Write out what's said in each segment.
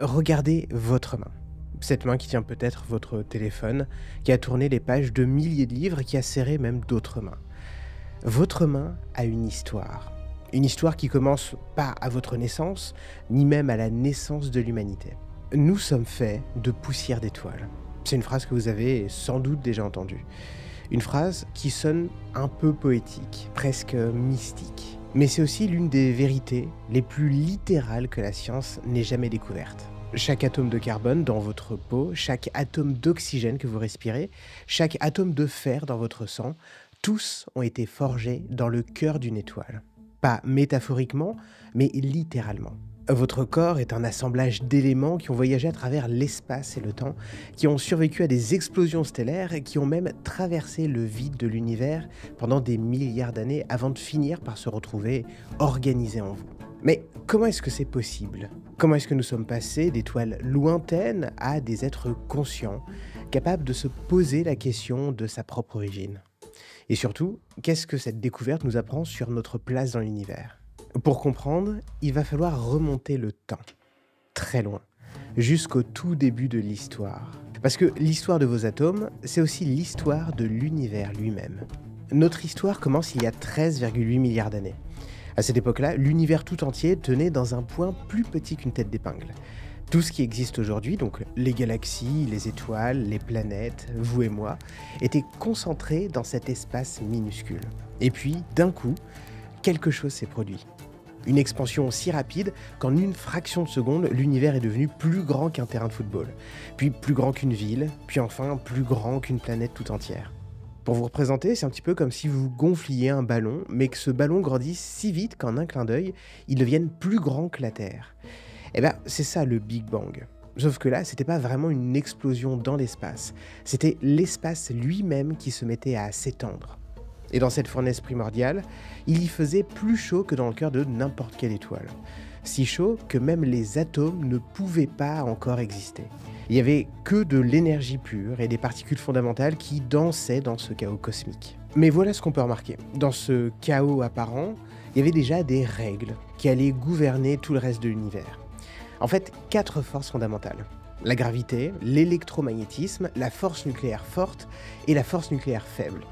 Regardez votre main. Cette main qui tient peut-être votre téléphone, qui a tourné les pages de milliers de livres et qui a serré même d'autres mains. Votre main a une histoire. Une histoire qui commence pas à votre naissance, ni même à la naissance de l'humanité. Nous sommes faits de poussière d'étoiles. C'est une phrase que vous avez sans doute déjà entendue. Une phrase qui sonne un peu poétique, presque mystique. Mais c'est aussi l'une des vérités les plus littérales que la science n'ait jamais découvertes. Chaque atome de carbone dans votre peau, chaque atome d'oxygène que vous respirez, chaque atome de fer dans votre sang, tous ont été forgés dans le cœur d'une étoile. Pas métaphoriquement, mais littéralement. Votre corps est un assemblage d'éléments qui ont voyagé à travers l'espace et le temps, qui ont survécu à des explosions stellaires et qui ont même traversé le vide de l'univers pendant des milliards d'années avant de finir par se retrouver organisés en vous. Mais comment est-ce que c'est possible? Comment est-ce que nous sommes passés d'étoiles lointaines à des êtres conscients, capables de se poser la question de sa propre origine? Et surtout, qu'est-ce que cette découverte nous apprend sur notre place dans l'univers? Pour comprendre, il va falloir remonter le temps, très loin, jusqu'au tout début de l'histoire. Parce que l'histoire de vos atomes, c'est aussi l'histoire de l'univers lui-même. Notre histoire commence il y a 13,8 milliards d'années. À cette époque-là, l'univers tout entier tenait dans un point plus petit qu'une tête d'épingle. Tout ce qui existe aujourd'hui, donc les galaxies, les étoiles, les planètes, vous et moi, était concentré dans cet espace minuscule. Et puis, d'un coup, quelque chose s'est produit. Une expansion si rapide qu'en une fraction de seconde, l'univers est devenu plus grand qu'un terrain de football, puis plus grand qu'une ville, puis enfin plus grand qu'une planète tout entière. Pour vous représenter, c'est un petit peu comme si vous gonfliez un ballon, mais que ce ballon grandisse si vite qu'en un clin d'œil, il devienne plus grand que la Terre. Eh bien, c'est ça le Big Bang. Sauf que là, c'était pas vraiment une explosion dans l'espace, c'était l'espace lui-même qui se mettait à s'étendre. Et dans cette fournaise primordiale, il y faisait plus chaud que dans le cœur de n'importe quelle étoile. Si chaud que même les atomes ne pouvaient pas encore exister. Il n'y avait que de l'énergie pure et des particules fondamentales qui dansaient dans ce chaos cosmique. Mais voilà ce qu'on peut remarquer. Dans ce chaos apparent, il y avait déjà des règles qui allaient gouverner tout le reste de l'univers. En fait, 4 forces fondamentales. La gravité, l'électromagnétisme, la force nucléaire forte et la force nucléaire faible.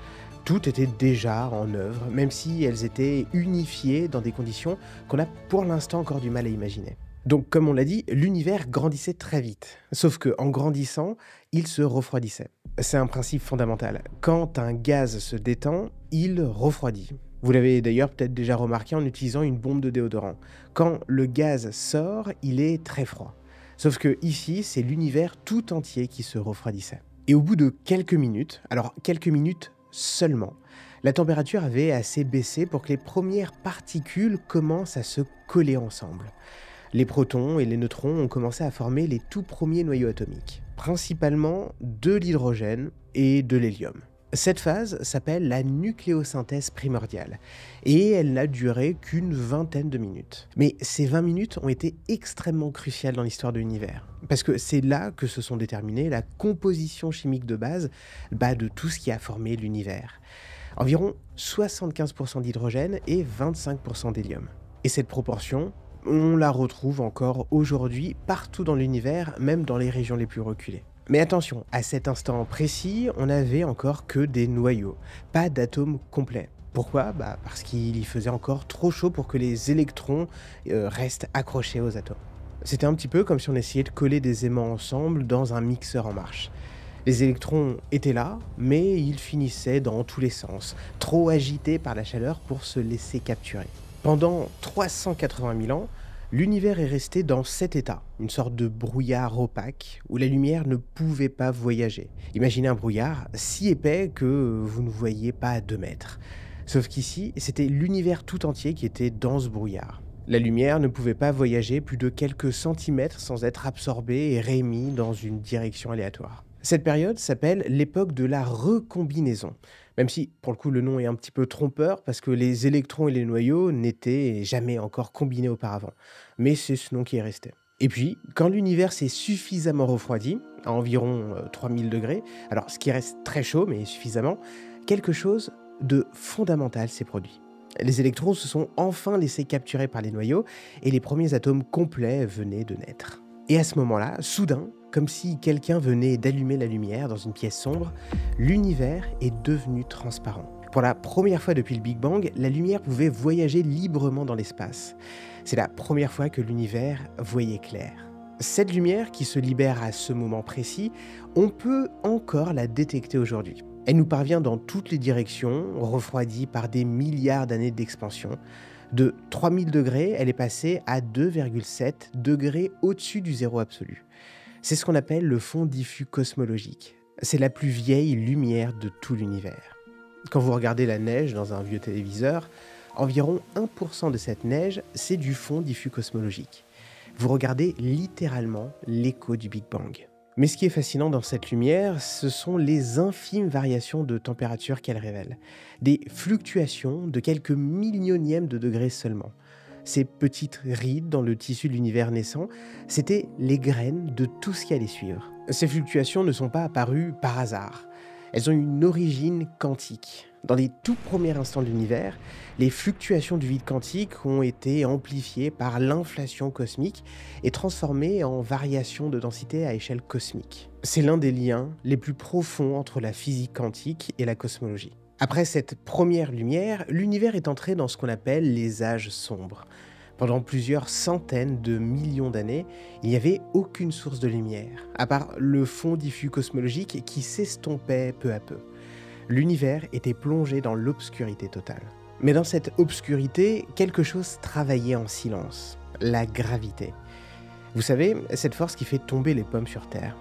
Tout était déjà en œuvre, même si elles étaient unifiées dans des conditions qu'on a pour l'instant encore du mal à imaginer. Donc, comme on l'a dit, l'univers grandissait très vite. Sauf qu'en grandissant, il se refroidissait. C'est un principe fondamental. Quand un gaz se détend, il refroidit. Vous l'avez d'ailleurs peut-être déjà remarqué en utilisant une bombe de déodorant. Quand le gaz sort, il est très froid. Sauf que ici, c'est l'univers tout entier qui se refroidissait. Et au bout de quelques minutes, alors quelques minutes seulement, la température avait assez baissé pour que les premières particules commencent à se coller ensemble. Les protons et les neutrons ont commencé à former les tout premiers noyaux atomiques, principalement de l'hydrogène et de l'hélium. Cette phase s'appelle la nucléosynthèse primordiale, et elle n'a duré qu'une vingtaine de minutes. Mais ces 20 minutes ont été extrêmement cruciales dans l'histoire de l'univers, parce que c'est là que se sont déterminées la composition chimique de base de tout ce qui a formé l'univers. Environ 75% d'hydrogène et 25% d'hélium. Et cette proportion, on la retrouve encore aujourd'hui partout dans l'univers, même dans les régions les plus reculées. Mais attention, à cet instant précis, on n'avait encore que des noyaux, pas d'atomes complets. Pourquoi? Parce qu'il y faisait encore trop chaud pour que les électrons restent accrochés aux atomes. C'était un petit peu comme si on essayait de coller des aimants ensemble dans un mixeur en marche. Les électrons étaient là, mais ils finissaient dans tous les sens, trop agités par la chaleur pour se laisser capturer. Pendant 380 000 ans, l'univers est resté dans cet état, une sorte de brouillard opaque, où la lumière ne pouvait pas voyager. Imaginez un brouillard si épais que vous ne voyiez pas à 2 mètres. Sauf qu'ici, c'était l'univers tout entier qui était dans ce brouillard. La lumière ne pouvait pas voyager plus de quelques centimètres sans être absorbée et réémise dans une direction aléatoire. Cette période s'appelle l'époque de la recombinaison, même si, pour le coup, le nom est un petit peu trompeur parce que les électrons et les noyaux n'étaient jamais encore combinés auparavant. Mais c'est ce nom qui est resté. Et puis, quand l'univers s'est suffisamment refroidi, à environ 3000 degrés, alors ce qui reste très chaud mais suffisamment, quelque chose de fondamental s'est produit. Les électrons se sont enfin laissés capturer par les noyaux et les premiers atomes complets venaient de naître. Et à ce moment-là, soudain, comme si quelqu'un venait d'allumer la lumière dans une pièce sombre, l'univers est devenu transparent. Pour la première fois depuis le Big Bang, la lumière pouvait voyager librement dans l'espace. C'est la première fois que l'univers voyait clair. Cette lumière qui se libère à ce moment précis, on peut encore la détecter aujourd'hui. Elle nous parvient dans toutes les directions, refroidie par des milliards d'années d'expansion. De 3000 degrés, elle est passée à 2,7 degrés au-dessus du zéro absolu. C'est ce qu'on appelle le fond diffus cosmologique. C'est la plus vieille lumière de tout l'univers. Quand vous regardez la neige dans un vieux téléviseur, environ 1% de cette neige, c'est du fond diffus cosmologique. Vous regardez littéralement l'écho du Big Bang. Mais ce qui est fascinant dans cette lumière, ce sont les infimes variations de température qu'elle révèle. Des fluctuations de quelques millionièmes de degrés seulement. Ces petites rides dans le tissu de l'univers naissant, c'étaient les graines de tout ce qui allait suivre. Ces fluctuations ne sont pas apparues par hasard. Elles ont une origine quantique. Dans les tout premiers instants de l'univers, les fluctuations du vide quantique ont été amplifiées par l'inflation cosmique et transformées en variations de densité à échelle cosmique. C'est l'un des liens les plus profonds entre la physique quantique et la cosmologie. Après cette première lumière, l'univers est entré dans ce qu'on appelle les âges sombres. Pendant plusieurs centaines de millions d'années, il n'y avait aucune source de lumière, à part le fond diffus cosmologique qui s'estompait peu à peu. L'univers était plongé dans l'obscurité totale. Mais dans cette obscurité, quelque chose travaillait en silence, la gravité. Vous savez, cette force qui fait tomber les pommes sur Terre.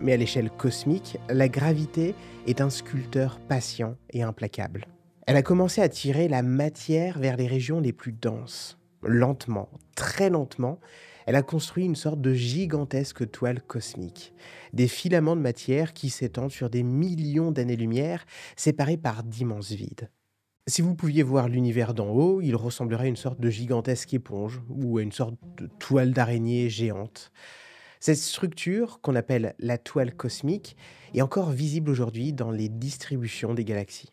Mais à l'échelle cosmique, la gravité est un sculpteur patient et implacable. Elle a commencé à tirer la matière vers les régions les plus denses. Lentement, très lentement, elle a construit une sorte de gigantesque toile cosmique. Des filaments de matière qui s'étendent sur des millions d'années-lumière, séparés par d'immenses vides. Si vous pouviez voir l'univers d'en haut, il ressemblerait à une sorte de gigantesque éponge, ou à une sorte de toile d'araignée géante. Cette structure, qu'on appelle la toile cosmique, est encore visible aujourd'hui dans les distributions des galaxies.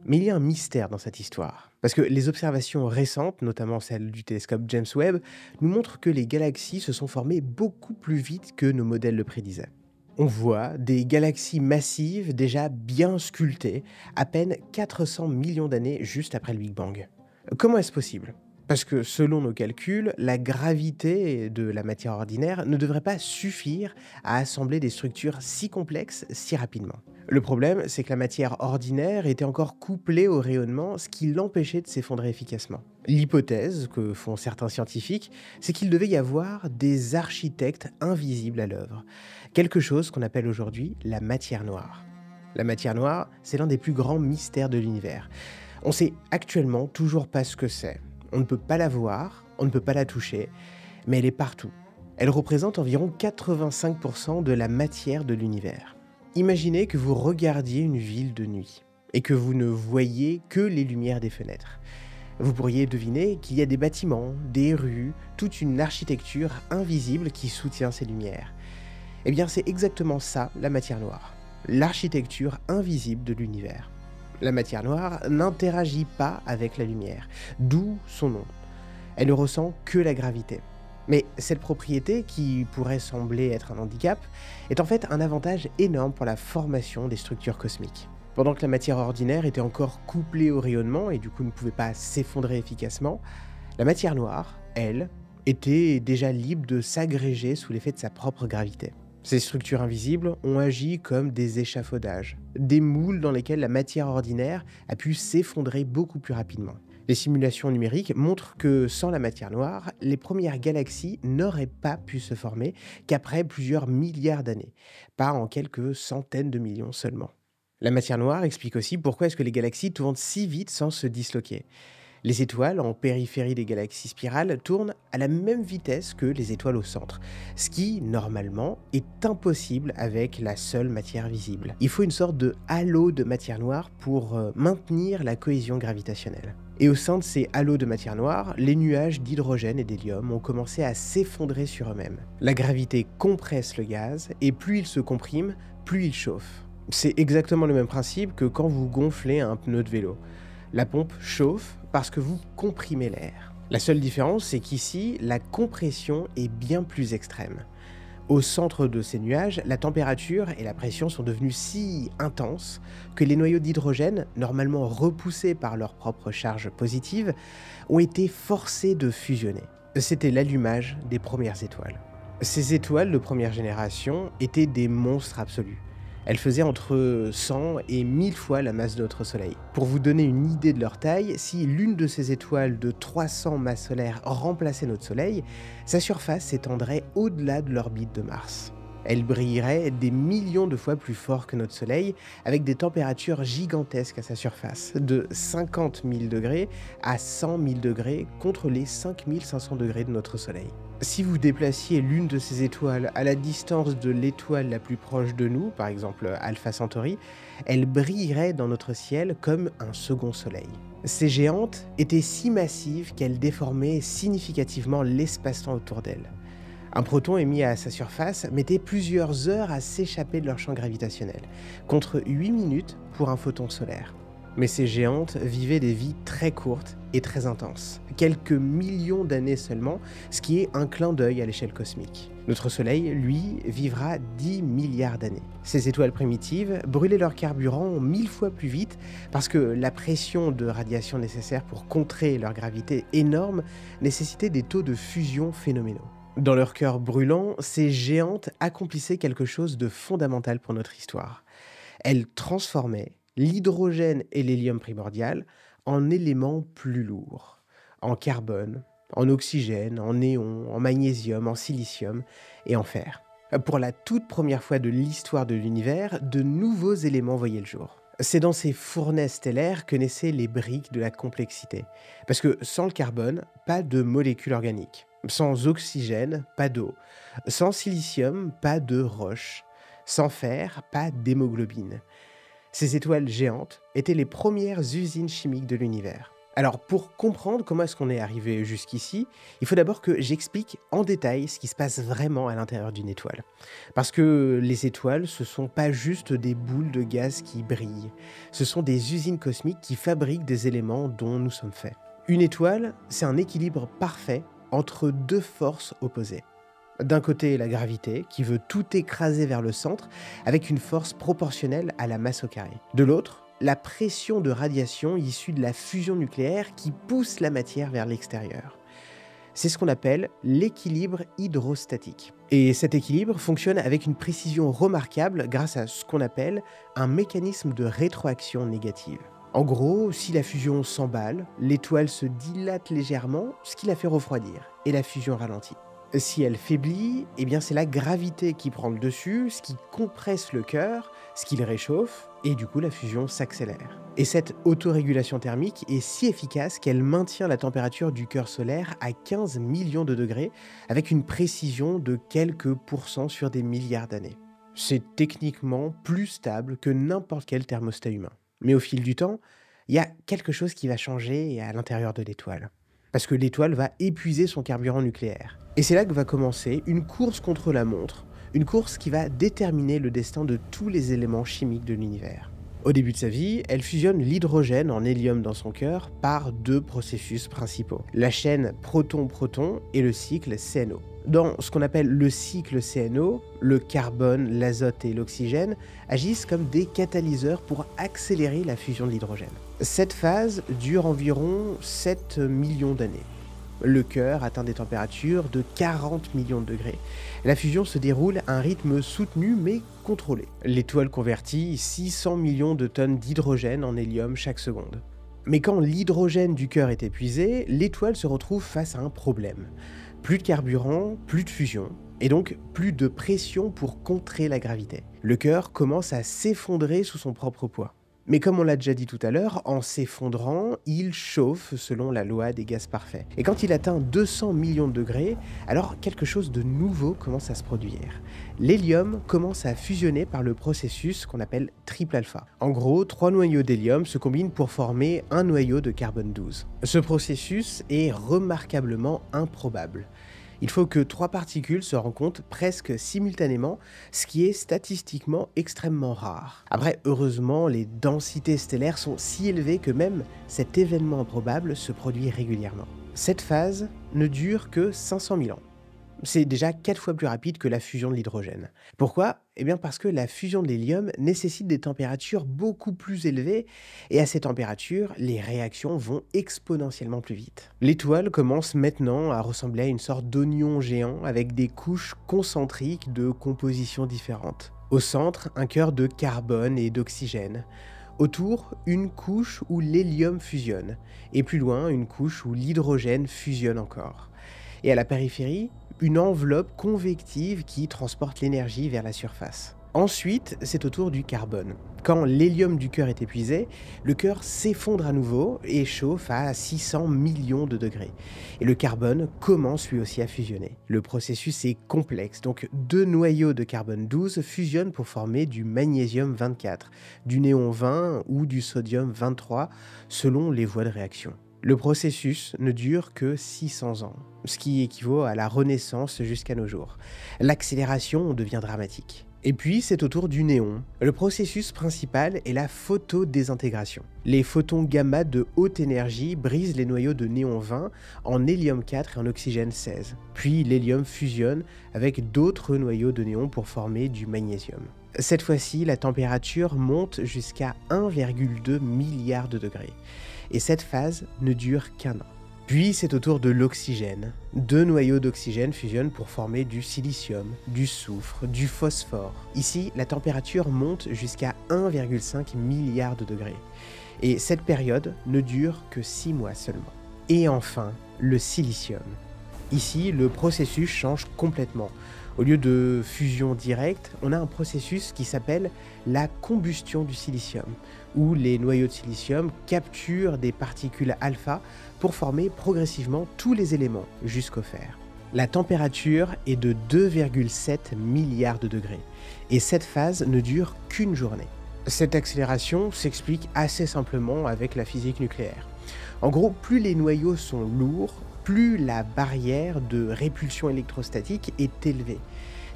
Mais il y a un mystère dans cette histoire, parce que les observations récentes, notamment celles du télescope James Webb, nous montrent que les galaxies se sont formées beaucoup plus vite que nos modèles le prédisaient. On voit des galaxies massives déjà bien sculptées, à peine 400 millions d'années juste après le Big Bang. Comment est-ce possible ? Parce que selon nos calculs, la gravité de la matière ordinaire ne devrait pas suffire à assembler des structures si complexes si rapidement. Le problème, c'est que la matière ordinaire était encore couplée au rayonnement, ce qui l'empêchait de s'effondrer efficacement. L'hypothèse que font certains scientifiques, c'est qu'il devait y avoir des architectes invisibles à l'œuvre. Quelque chose qu'on appelle aujourd'hui la matière noire. La matière noire, c'est l'un des plus grands mystères de l'univers. On sait actuellement toujours pas ce que c'est. On ne peut pas la voir, on ne peut pas la toucher, mais elle est partout. Elle représente environ 85% de la matière de l'univers. Imaginez que vous regardiez une ville de nuit et que vous ne voyez que les lumières des fenêtres. Vous pourriez deviner qu'il y a des bâtiments, des rues, toute une architecture invisible qui soutient ces lumières. Eh bien, c'est exactement ça, la matière noire. L'architecture invisible de l'univers. La matière noire n'interagit pas avec la lumière, d'où son nom. Elle ne ressent que la gravité. Mais cette propriété, qui pourrait sembler être un handicap, est en fait un avantage énorme pour la formation des structures cosmiques. Pendant que la matière ordinaire était encore couplée au rayonnement et du coup ne pouvait pas s'effondrer efficacement, la matière noire, elle, était déjà libre de s'agréger sous l'effet de sa propre gravité. Ces structures invisibles ont agi comme des échafaudages, des moules dans lesquels la matière ordinaire a pu s'effondrer beaucoup plus rapidement. Les simulations numériques montrent que sans la matière noire, les premières galaxies n'auraient pas pu se former qu'après plusieurs milliards d'années, pas en quelques centaines de millions seulement. La matière noire explique aussi pourquoi est-ce que les galaxies tournent si vite sans se disloquer. Les étoiles en périphérie des galaxies spirales tournent à la même vitesse que les étoiles au centre, ce qui, normalement, est impossible avec la seule matière visible. Il faut une sorte de halo de matière noire pour maintenir la cohésion gravitationnelle. Et au sein de ces halos de matière noire, les nuages d'hydrogène et d'hélium ont commencé à s'effondrer sur eux-mêmes. La gravité compresse le gaz, et plus il se comprime, plus il chauffe. C'est exactement le même principe que quand vous gonflez un pneu de vélo. La pompe chauffe parce que vous comprimez l'air. La seule différence, c'est qu'ici, la compression est bien plus extrême. Au centre de ces nuages, la température et la pression sont devenues si intenses que les noyaux d'hydrogène, normalement repoussés par leur propre charge positive, ont été forcés de fusionner. C'était l'allumage des premières étoiles. Ces étoiles de première génération étaient des monstres absolus. Elles faisaient entre 100 et 1000 fois la masse de notre Soleil. Pour vous donner une idée de leur taille, si l'une de ces étoiles de 300 masses solaires remplaçait notre Soleil, sa surface s'étendrait au-delà de l'orbite de Mars. Elle brillerait des millions de fois plus fort que notre Soleil, avec des températures gigantesques à sa surface, de 50 000 degrés à 100 000 degrés contre les 5500 degrés de notre Soleil. Si vous déplaciez l'une de ces étoiles à la distance de l'étoile la plus proche de nous, par exemple Alpha Centauri, elle brillerait dans notre ciel comme un second Soleil. Ces géantes étaient si massives qu'elles déformaient significativement l'espace-temps autour d'elles. Un proton émis à sa surface mettait plusieurs heures à s'échapper de leur champ gravitationnel, contre 8 minutes pour un photon solaire. Mais ces géantes vivaient des vies très courtes et très intenses, quelques millions d'années seulement, ce qui est un clin d'œil à l'échelle cosmique. Notre Soleil, lui, vivra 10 milliards d'années. Ces étoiles primitives brûlaient leur carburant 1000 fois plus vite parce que la pression de radiation nécessaire pour contrer leur gravité énorme nécessitait des taux de fusion phénoménaux. Dans leur cœur brûlant, ces géantes accomplissaient quelque chose de fondamental pour notre histoire. Elles transformaient l'hydrogène et l'hélium primordial en éléments plus lourds, en carbone, en oxygène, en néon, en magnésium, en silicium et en fer. Pour la toute première fois de l'histoire de l'univers, de nouveaux éléments voyaient le jour. C'est dans ces fourneaux stellaires que naissaient les briques de la complexité. Parce que sans le carbone, pas de molécules organiques. Sans oxygène, pas d'eau. Sans silicium, pas de roche. Sans fer, pas d'hémoglobine. Ces étoiles géantes étaient les premières usines chimiques de l'univers. Alors pour comprendre comment est-ce qu'on est arrivé jusqu'ici, il faut d'abord que j'explique en détail ce qui se passe vraiment à l'intérieur d'une étoile. Parce que les étoiles, ce sont pas juste des boules de gaz qui brillent. Ce sont des usines cosmiques qui fabriquent des éléments dont nous sommes faits. Une étoile, c'est un équilibre parfait entre deux forces opposées. D'un côté, la gravité, qui veut tout écraser vers le centre, avec une force proportionnelle à la masse au carré. De l'autre, la pression de radiation issue de la fusion nucléaire qui pousse la matière vers l'extérieur. C'est ce qu'on appelle l'équilibre hydrostatique. Et cet équilibre fonctionne avec une précision remarquable grâce à ce qu'on appelle un mécanisme de rétroaction négative. En gros, si la fusion s'emballe, l'étoile se dilate légèrement, ce qui la fait refroidir, et la fusion ralentit. Si elle faiblit, eh bien c'est la gravité qui prend le dessus, ce qui compresse le cœur, ce qui le réchauffe, et du coup la fusion s'accélère. Et cette autorégulation thermique est si efficace qu'elle maintient la température du cœur solaire à 15 millions de degrés, avec une précision de quelques pourcents sur des milliards d'années. C'est techniquement plus stable que n'importe quel thermostat humain. Mais au fil du temps, il y a quelque chose qui va changer à l'intérieur de l'étoile. Parce que l'étoile va épuiser son carburant nucléaire. Et c'est là que va commencer une course contre la montre, une course qui va déterminer le destin de tous les éléments chimiques de l'univers. Au début de sa vie, elle fusionne l'hydrogène en hélium dans son cœur par deux processus principaux, la chaîne proton-proton et le cycle CNO. Dans ce qu'on appelle le cycle CNO, le carbone, l'azote et l'oxygène agissent comme des catalyseurs pour accélérer la fusion de l'hydrogène. Cette phase dure environ 7 millions d'années. Le cœur atteint des températures de 40 millions de degrés. La fusion se déroule à un rythme soutenu mais contrôlé. L'étoile convertit 600 millions de tonnes d'hydrogène en hélium chaque seconde. Mais quand l'hydrogène du cœur est épuisé, l'étoile se retrouve face à un problème. Plus de carburant, plus de fusion, et donc plus de pression pour contrer la gravité. Le cœur commence à s'effondrer sous son propre poids. Mais comme on l'a déjà dit tout à l'heure, en s'effondrant, il chauffe selon la loi des gaz parfaits. Et quand il atteint 200 millions de degrés, alors quelque chose de nouveau commence à se produire. L'hélium commence à fusionner par le processus qu'on appelle triple alpha. En gros, 3 noyaux d'hélium se combinent pour former un noyau de carbone 12. Ce processus est remarquablement improbable. Il faut que 3 particules se rencontrent presque simultanément, ce qui est statistiquement extrêmement rare. Après, heureusement, les densités stellaires sont si élevées que même cet événement improbable se produit régulièrement. Cette phase ne dure que 500 000 ans. C'est déjà 4 fois plus rapide que la fusion de l'hydrogène. Pourquoi? Eh bien parce que la fusion de l'hélium nécessite des températures beaucoup plus élevées et à ces températures, les réactions vont exponentiellement plus vite. L'étoile commence maintenant à ressembler à une sorte d'oignon géant avec des couches concentriques de compositions différentes. Au centre, un cœur de carbone et d'oxygène. Autour, une couche où l'hélium fusionne. Et plus loin, une couche où l'hydrogène fusionne encore. Et à la périphérie, une enveloppe convective qui transporte l'énergie vers la surface. Ensuite, c'est au tour du carbone. Quand l'hélium du cœur est épuisé, le cœur s'effondre à nouveau et chauffe à 600 millions de degrés. Et le carbone commence lui aussi à fusionner. Le processus est complexe, donc 2 noyaux de carbone 12 fusionnent pour former du magnésium 24, du néon 20 ou du sodium 23, selon les voies de réaction. Le processus ne dure que 600 ans, ce qui équivaut à la Renaissance jusqu'à nos jours. L'accélération devient dramatique. Et puis, c'est au tour du néon. Le processus principal est la photodésintégration. Les photons gamma de haute énergie brisent les noyaux de néon 20 en hélium 4 et en oxygène 16. Puis, l'hélium fusionne avec d'autres noyaux de néon pour former du magnésium. Cette fois-ci, la température monte jusqu'à 1,2 milliard de degrés. Et cette phase ne dure qu'un an. Puis c'est au tour de l'oxygène. 2 noyaux d'oxygène fusionnent pour former du silicium, du soufre, du phosphore. Ici, la température monte jusqu'à 1,5 milliard de degrés. Et cette période ne dure que 6 mois seulement. Et enfin, le silicium. Ici, le processus change complètement. Au lieu de fusion directe, on a un processus qui s'appelle la combustion du silicium, où les noyaux de silicium capturent des particules alpha pour former progressivement tous les éléments jusqu'au fer. La température est de 2,7 milliards de degrés, et cette phase ne dure qu'une journée. Cette accélération s'explique assez simplement avec la physique nucléaire. En gros, plus les noyaux sont lourds, plus la barrière de répulsion électrostatique est élevée.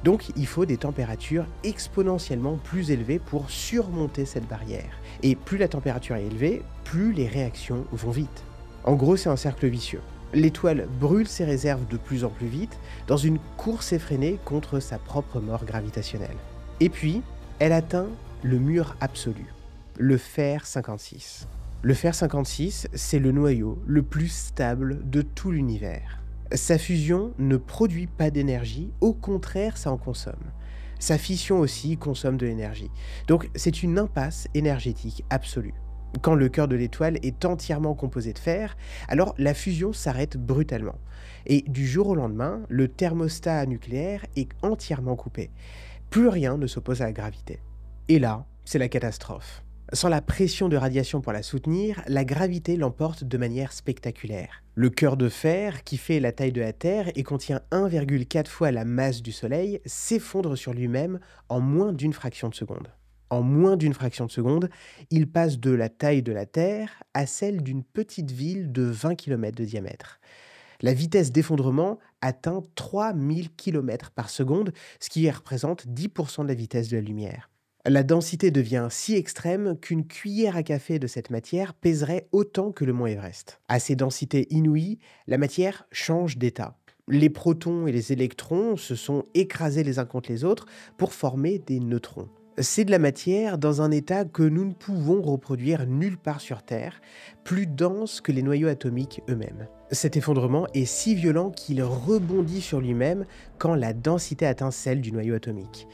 Donc il faut des températures exponentiellement plus élevées pour surmonter cette barrière. Et plus la température est élevée, plus les réactions vont vite. En gros, c'est un cercle vicieux. L'étoile brûle ses réserves de plus en plus vite dans une course effrénée contre sa propre mort gravitationnelle. Et puis, elle atteint le mur absolu, le fer 56. Le fer 56, c'est le noyau le plus stable de tout l'univers. Sa fusion ne produit pas d'énergie, au contraire, ça en consomme. Sa fission aussi consomme de l'énergie. Donc c'est une impasse énergétique absolue. Quand le cœur de l'étoile est entièrement composé de fer, alors la fusion s'arrête brutalement. Et du jour au lendemain, le thermostat nucléaire est entièrement coupé. Plus rien ne s'oppose à la gravité. Et là, c'est la catastrophe. Sans la pression de radiation pour la soutenir, la gravité l'emporte de manière spectaculaire. Le cœur de fer, qui fait la taille de la Terre et contient 1,4 fois la masse du Soleil, s'effondre sur lui-même en moins d'une fraction de seconde. En moins d'une fraction de seconde, il passe de la taille de la Terre à celle d'une petite ville de 20 km de diamètre. La vitesse d'effondrement atteint 3000 km par seconde, ce qui représente 10% de la vitesse de la lumière. La densité devient si extrême qu'une cuillère à café de cette matière pèserait autant que le mont Everest. À ces densités inouïes, la matière change d'état. Les protons et les électrons se sont écrasés les uns contre les autres pour former des neutrons. C'est de la matière dans un état que nous ne pouvons reproduire nulle part sur Terre, plus dense que les noyaux atomiques eux-mêmes. Cet effondrement est si violent qu'il rebondit sur lui-même quand la densité atteint celle du noyau atomique.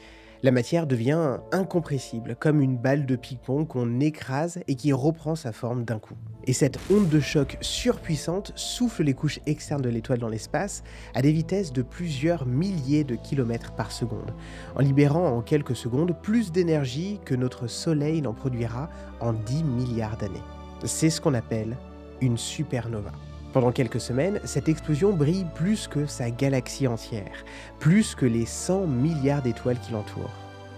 La matière devient incompressible, comme une balle de ping-pong qu'on écrase et qui reprend sa forme d'un coup. Et cette onde de choc surpuissante souffle les couches externes de l'étoile dans l'espace à des vitesses de plusieurs milliers de kilomètres par seconde, en libérant en quelques secondes plus d'énergie que notre Soleil n'en produira en 10 milliards d'années. C'est ce qu'on appelle une supernova. Pendant quelques semaines, cette explosion brille plus que sa galaxie entière, plus que les 100 milliards d'étoiles qui l'entourent.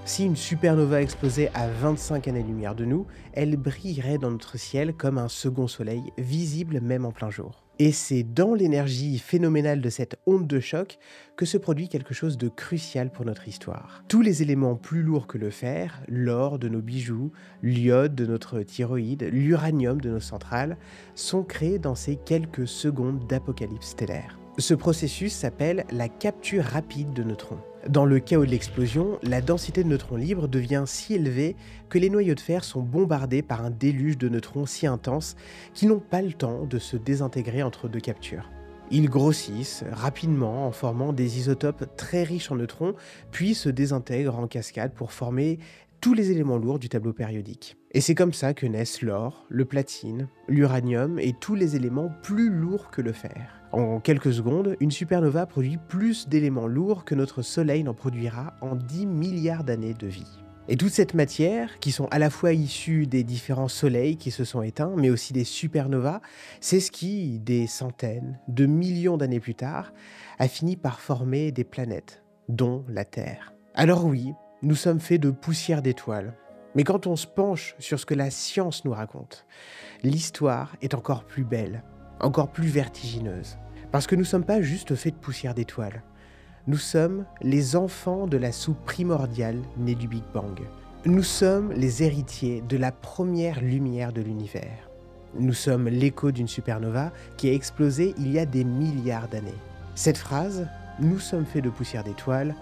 Si une supernova explosait à 25 années-lumière de nous, elle brillerait dans notre ciel comme un second soleil, visible même en plein jour. Et c'est dans l'énergie phénoménale de cette onde de choc que se produit quelque chose de crucial pour notre histoire. Tous les éléments plus lourds que le fer, l'or de nos bijoux, l'iode de notre thyroïde, l'uranium de nos centrales, sont créés dans ces quelques secondes d'apocalypse stellaire. Ce processus s'appelle la capture rapide de neutrons. Dans le chaos de l'explosion, la densité de neutrons libres devient si élevée que les noyaux de fer sont bombardés par un déluge de neutrons si intense qu'ils n'ont pas le temps de se désintégrer entre deux captures. Ils grossissent rapidement en formant des isotopes très riches en neutrons, puis se désintègrent en cascade pour former tous les éléments lourds du tableau périodique. Et c'est comme ça que naissent l'or, le platine, l'uranium et tous les éléments plus lourds que le fer. En quelques secondes, une supernova produit plus d'éléments lourds que notre Soleil n'en produira en 10 milliards d'années de vie. Et toute cette matière, qui sont à la fois issues des différents soleils qui se sont éteints, mais aussi des supernovas, c'est ce qui, des centaines de millions d'années plus tard, a fini par former des planètes, dont la Terre. Alors oui, nous sommes faits de poussière d'étoiles. Mais quand on se penche sur ce que la science nous raconte, l'histoire est encore plus belle, encore plus vertigineuse. Parce que nous ne sommes pas juste faits de poussière d'étoiles. Nous sommes les enfants de la soupe primordiale née du Big Bang. Nous sommes les héritiers de la première lumière de l'univers. Nous sommes l'écho d'une supernova qui a explosé il y a des milliards d'années. Cette phrase, « Nous sommes faits de poussière d'étoiles »,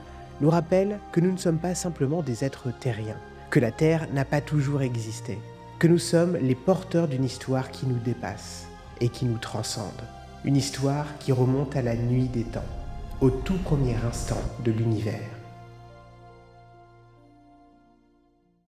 nous rappelle que nous ne sommes pas simplement des êtres terriens, que la Terre n'a pas toujours existé, que nous sommes les porteurs d'une histoire qui nous dépasse et qui nous transcende. Une histoire qui remonte à la nuit des temps, au tout premier instant de l'univers.